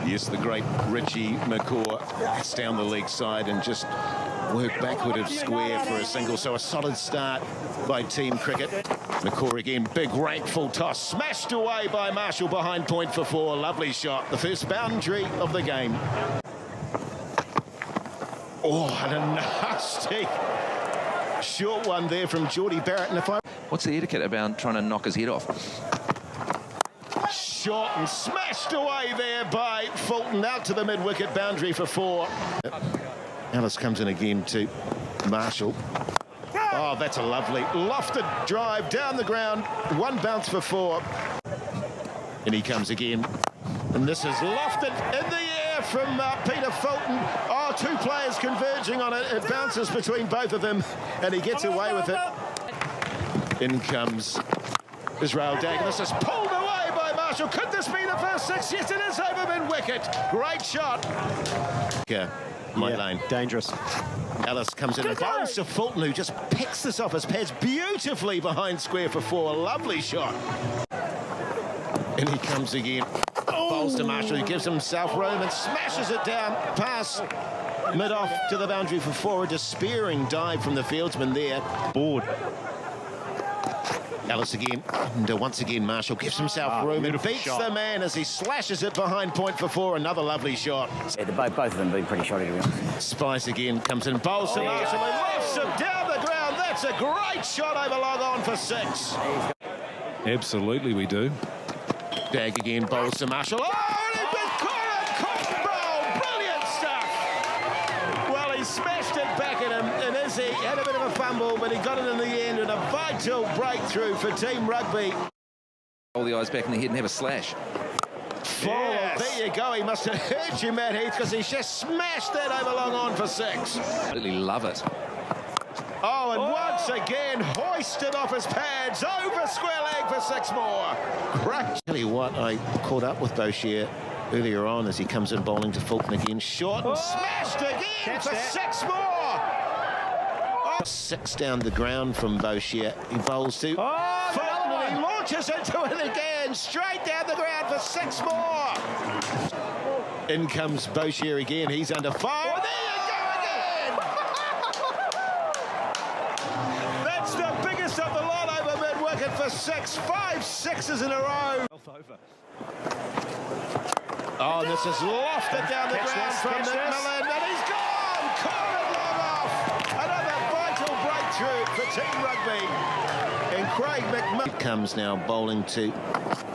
Yes, the great Richie McCaw. That's down the leg side and just work backward of square for a single. So a solid start by team cricket. McCaw again, big rake, full toss, smashed away by Marshall behind point for 4. Lovely shot, the first boundary of the game. Oh, and a nasty short one there from Geordie Barrett. And what's the etiquette about trying to knock his head off? Shot and smashed away there by Fulton, out to the mid-wicket boundary for 4. Ellis comes in again to Marshall. Oh, that's a lovely lofted drive down the ground. 1 bounce for 4. And he comes again. And this is lofted in the air from Peter Fulton. Oh, 2 players converging on it. It bounces between both of them, and he gets away with it. In comes Israel Dag. This is pulled away by Marshall. Could this be the first 6? Yes, it is over mid-wicket. Great shot. Yeah, Mike Lane. Dangerous. Ellis comes in and bowls to Fulton, who just picks this off his pads beautifully behind square for 4. Lovely shot. And he comes again. Bowls to Marshall, who gives himself room and smashes it down past mid-off to the boundary for 4. A despairing dive from the fieldsman there. Board. Ellis again, and once again Marshall gives himself room and beats the man as he slashes it behind point for 4. Another lovely shot. Yeah, both of them been pretty shoddy, to be honest. Spice again comes in, bowls to Marshall and lifts him down the ground. That's a great shot over long on for 6. Absolutely we do. Dag again, bowls to Marshall. Oh, and he's been caught bowl. Brilliant stuff. Well, he smashed it back at him, and Izzy had a bit of a fumble, but he got it in the end, and a vital breakthrough for Team Rugby. Hold the eyes back in the head and have a slash. Yes. There you go. He must have hurt you, Matt Heath, because he's just smashed that over long on for 6. Absolutely love it. Oh, and once again, hoisted off his pads, over square leg for 6 more. Great. Tell you what, I caught up with Boshier earlier on as he comes in bowling to Fulton again. Short and smashed again for 6 more. Oh. 6 down the ground from Boshier. He bowls to Fulton and he launches into it again, straight down the ground for 6 more. In comes Boshier again. He's under fire. Oh, there you go again. That's the biggest of the lot over mid-wicket for 6. 5 6s in a row. Oh, this is lofted down the ground from McMillan, and he's gone! Caught it long off! Another vital breakthrough for Team Rugby. And Craig McMillan comes now bowling to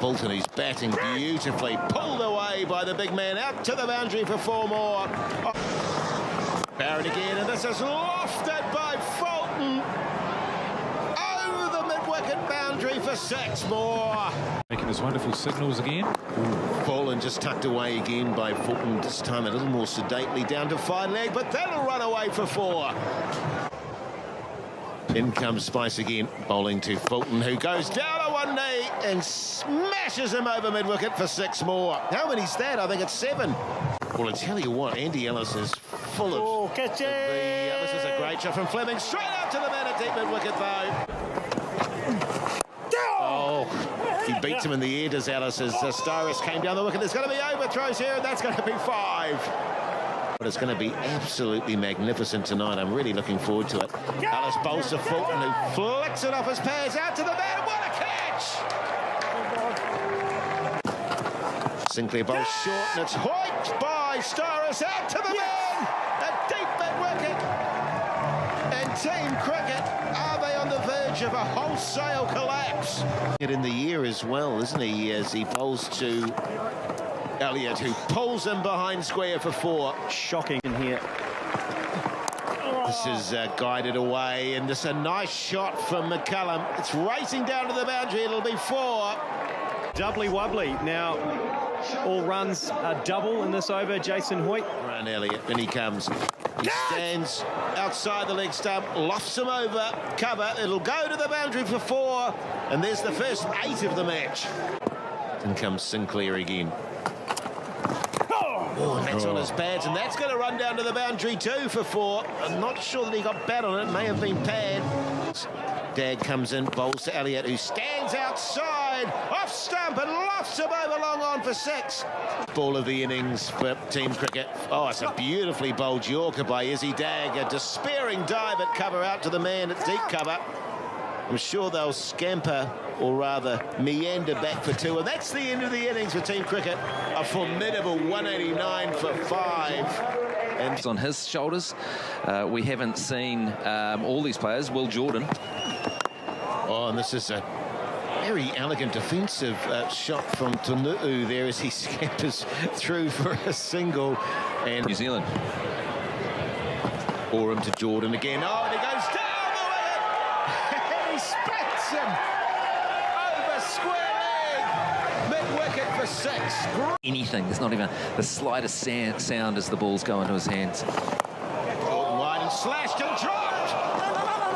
Fulton, who's batting beautifully. Pulled away by the big man, out to the boundary for 4 more. Oh. Barrett again, and this is lofted by Fulton. Over the mid-wicket boundary for 6 more. Making his wonderful signals again. Fallen just tucked away again by Fulton, this time a little more sedately down to fine leg, but that'll run away for 4. In comes Spice again, bowling to Fulton, who goes down on one knee and smashes him over mid-wicket for 6 more. How many's that? I think it's 7. Well, I tell you what, Andy Ellis is full of... catch it! This is a great shot from Fleming, straight out to the man at deep mid-wicket though. Oh, he beats him in the air, does Ellis, as Styrus came down the wicket. There's going to be overthrows here, and that's going to be 5. But it's going to be absolutely magnificent tonight. I'm really looking forward to it. Ellis bowls to Fulton, who flicks it off his pads, out to the man. What a catch! Sinclair bowls short, and it's hoiked by Styrus, out to the man. A deep mid-wicket. And Team Cricket, are they on the verge of a wholesale collapse? In the year as well, isn't he, as he bowls to Elliott, who pulls him behind square for 4. Shocking in here. This is guided away, and this is a nice shot from McCullum. It's racing down to the boundary. It'll be 4. Doubly wobbly. Now, all runs are double in this over. Jason Hoyt. Run Elliott, and he comes. He stands outside the leg stump, lofts him over cover. It'll go to the boundary for 4, and there's the first 8 of the match. In comes Sinclair again. Oh, and that's on his pads, and that's going to run down to the boundary too for 4. I'm not sure that he got bat on it. May have been pad. Dag comes in, bowls to Elliott, who stands outside again. Off stump and lofts him over long on for 6. Ball of the innings for team cricket. Oh, it's a beautifully bowled Yorker by Izzy Dag. A despairing dive at cover out to the man at deep cover. I'm sure they'll scamper, or rather meander back for 2. And that's the end of the innings for team cricket. A formidable 189 for 5. And It's on his shoulders. We haven't seen all these players. Will Jordan. oh, and this is a very elegant defensive shot from Tunu'u there as he scampers through for a single. And New Zealand. Oram to Jordan again. Oh, and he goes down the wicket. And he smacks him over square leg. Mid-wicket for 6. Anything. There's not even the slightest sound as the ball's go into his hands. Jordan wide and slashed and dropped.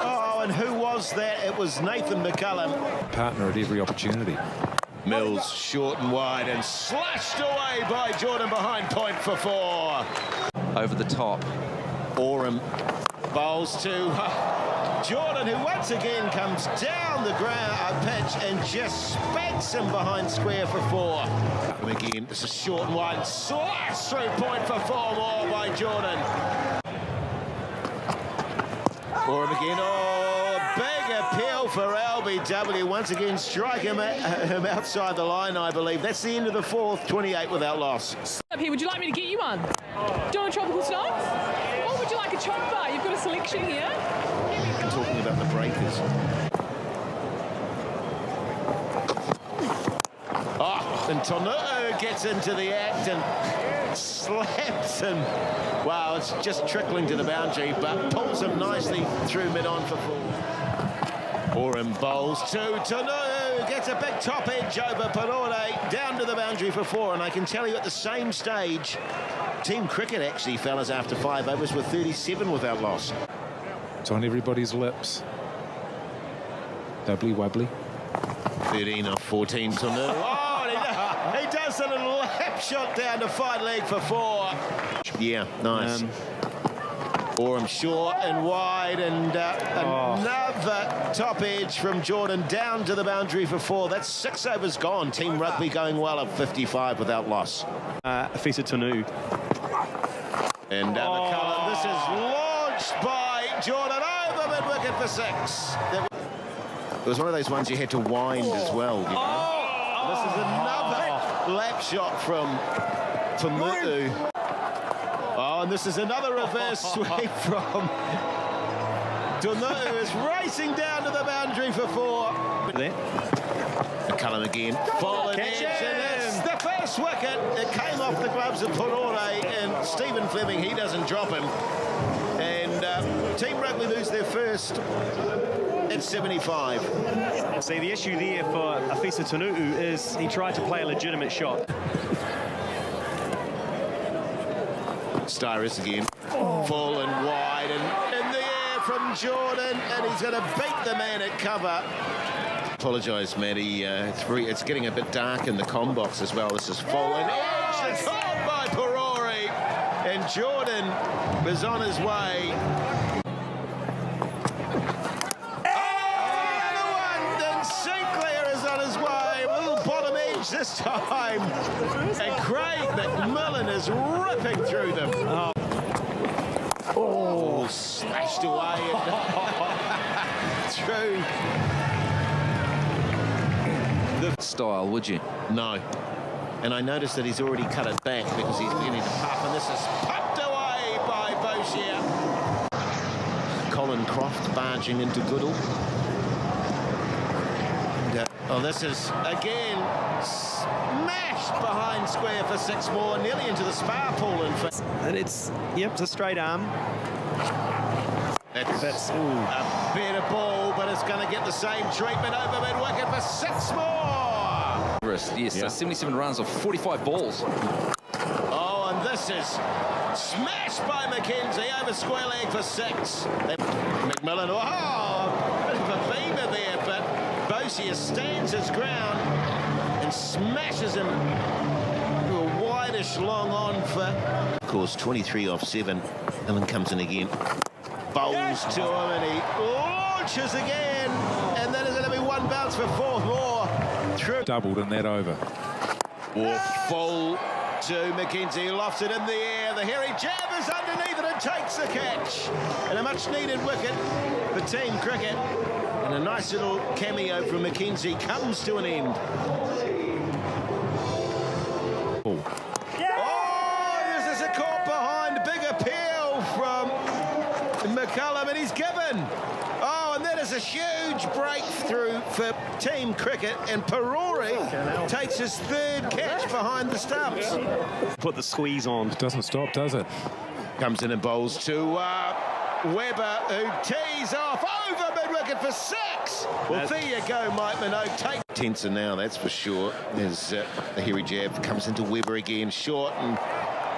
Oh, and who was that? It was Nathan McCullum. Partner at every opportunity. Mills short and wide and slashed away by Jordan behind point for 4. Over the top. Oram bowls to Jordan, who once again comes down the ground pitch and just spanks him behind square for 4. And again, this is short and wide, slash through point for 4 more by Jordan. Oram again, oh, big appeal for LBW. Once again, strike him outside the line, I believe. That's the end of the 4th, 28 without loss. Up here, would you like me to get you one? Do you want a tropical snow? Or would you like a choc bar? You've got a selection here. I'm talking about the breakers. Oh, and Tonu'u gets into the act and slaps him. Wow, it's just trickling to the boundary, but pulls him nicely through mid-on for 4. Oram bowls to Tonu'u, gets a big top edge over Parore, down to the boundary for 4. And I can tell you at the same stage, team cricket actually, fellas, after 5 overs were 37 without loss. It's on everybody's lips. Doubly wobbly. 13 off 14 Tonu'u. Oh, and he does a little lap shot down to fine leg for 4. Yeah, nice. Oram short and wide, and another top edge from Jordan down to the boundary for 4. That's 6 overs gone. Team Rugby going well at 55 without loss. Afisa Tunu'u. And McCullum, this is launched by Jordan over mid-wicket for 6. It was one of those ones you had to wind as well. You know? This is another lap shot from Tunu'u. Oh, and this is another reverse sweep from Tunu'u, is racing down to the boundary for 4. There. McCullum again, full and edge, and that's the first wicket. It came off the gloves of Parore, and Stephen Fleming, he doesn't drop him. And Team Rugby lose their first at 75. See, the issue there for Afisa Tunu'u is he tried to play a legitimate shot. Styrus again, full and wide, and in the air from Jordan, and he's going to beat the man at cover. Apologise, Matty. It's getting a bit dark in the comm box as well. This is full and edge. It's caught by Parore, and Jordan is on his way. Oh, the other one. Then Sinclair is on his way. A little bottom edge this time, and Craig McMillan is ripping through them. Oh, slashed away and through. Style, would you? No. And I noticed that he's already cut it back because he's beginning to puff, and this is pumped away by Boshier. Colin Croft barging into Goodall. And, oh, this is again smashed behind square for 6 more, nearly into the spar pool. And it's, yep, it's a straight arm. That's a better ball, but it's going to get the same treatment over mid-wicket for 6 more. Yes, Yeah. 77 runs off 45 balls. Oh, and this is smashed by McKenzie over square leg for 6. McMillan, oh, bit of a beamer there, but Boshier stands his ground and smashes him to a wideish long on for, of course, 23 off 7. And then comes in again. Bowls to him, and he launches again, and then there's going to be 1 bounce for 4 more. through. Doubled in that over. Full to McKenzie, lofts it in the air. The hairy jab is underneath it and takes the catch. And a much-needed wicket for team cricket. And a nice little cameo from McKenzie comes to an end. Oh, this is a caught behind. Big appeal from McCullum, and he's given. Oh, and that is a huge breakthrough for team cricket, and Parori takes his third catch behind the stumps. Put the squeeze on. It doesn't stop, does it? Comes in and bowls to Webber, who tees off over mid-wicket for 6. Well, there you go, Mike Minogue. Take tenser now, that's for sure. There's the hairy jab, comes into Webber again, short and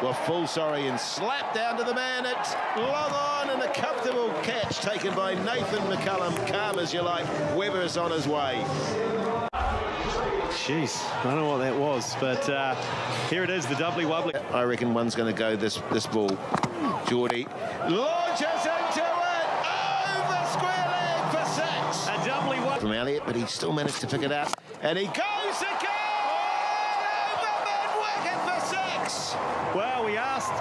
and slapped down to the man. It's long on and a comfortable catch taken by Nathan McCullum. Calm as you like. Webber is on his way. Jeez, I don't know what that was, but here it is, the doubly wobbly. I reckon one's going to go this ball. Geordie launches into it, over square leg for 6. A doubly wobbly From Elliott, but he still managed to pick it up, and he goes again over mid-wicket for 6. Well, we asked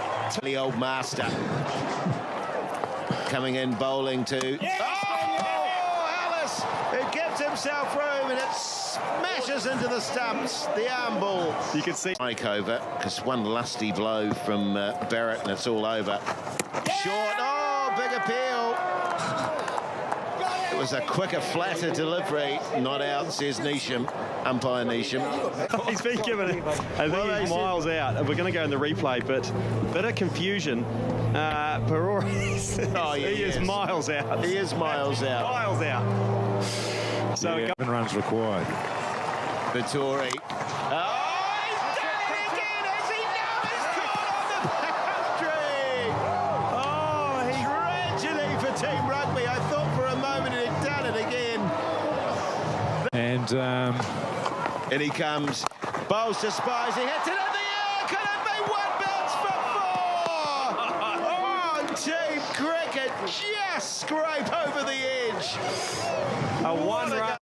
The old master coming in bowling to Alice, who gives himself room, and it smashes into the stumps. The arm ball. You can see Mike over, because one lusty blow from Barrett, and it's all over. Short. Oh, big appeal. It was a quicker, flatter delivery. Not out, says Neesham, umpire Neesham. he's been given it. I think he's miles out. We're going to go in the replay, but bit of confusion. Parori, he is miles out. He is miles out. Miles out. So Yeah, 7 runs required. Vittori. Oh, he's done it again, as he now is caught on the boundary. Tragedy for Team Rugby. I thought for a moment he'd done it again. And he comes. Bowls to Spies. He hits it in the air. Could it be one bounce for 4? Oh, Team Cricket just scrape over the edge. a one-run.